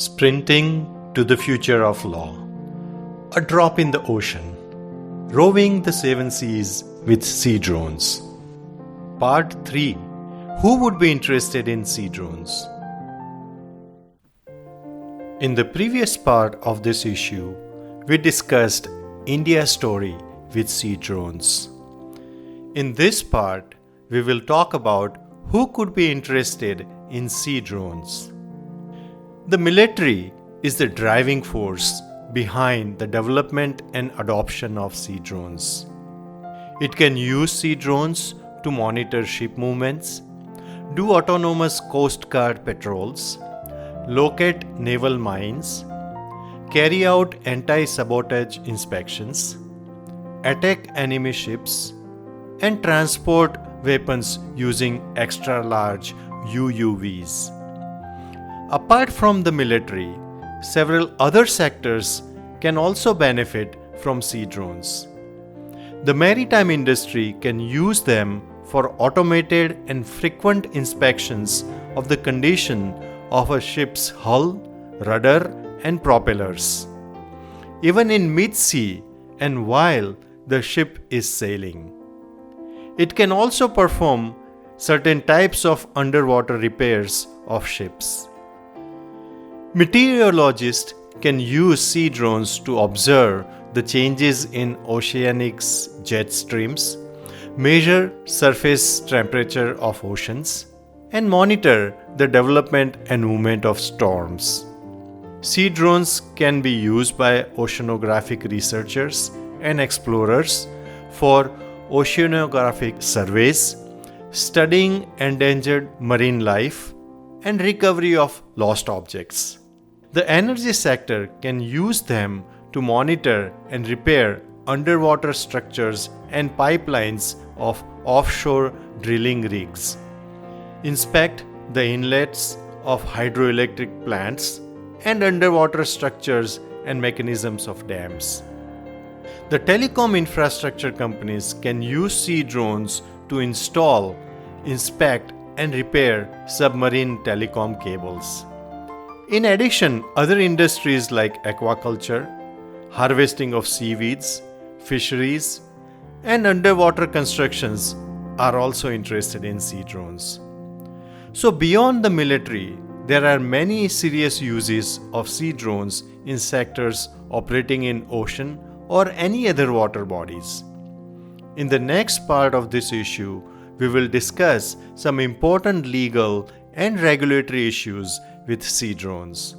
Sprinting to the future of law. A drop in the ocean. Roving the seven seas with sea drones. Part 3. Who would be interested in sea drones? In the previous part of this issue, we discussed India's story with sea drones. In this part, we will talk about who could be interested in sea drones. The military is the driving force behind the development and adoption of sea drones. It can use sea drones to monitor ship movements, do autonomous coast guard patrols, locate naval mines, carry out anti-sabotage inspections, attack enemy ships, and transport weapons using extra-large UUVs. Apart from the military, several other sectors can also benefit from sea drones. The maritime industry can use them for automated and frequent inspections of the condition of a ship's hull, rudder, and propellers, even in mid-sea and while the ship is sailing. It can also perform certain types of underwater repairs of ships. Meteorologists can use sea drones to observe the changes in oceanic jet streams, measure surface temperature of oceans, and monitor the development and movement of storms. Sea drones can be used by oceanographic researchers and explorers for oceanographic surveys, studying endangered marine life, and recovery of lost objects. The energy sector can use them to monitor and repair underwater structures and pipelines of offshore drilling rigs, inspect the inlets of hydroelectric plants, and underwater structures and mechanisms of dams. The telecom infrastructure companies can use sea drones to install, inspect, and repair submarine telecom cables. In addition, other industries like aquaculture, harvesting of seaweeds, fisheries, and underwater constructions are also interested in sea drones. So beyond the military, there are many serious uses of sea drones in sectors operating in ocean or any other water bodies. In the next part of this issue, we will discuss some important legal and regulatory issues with sea drones.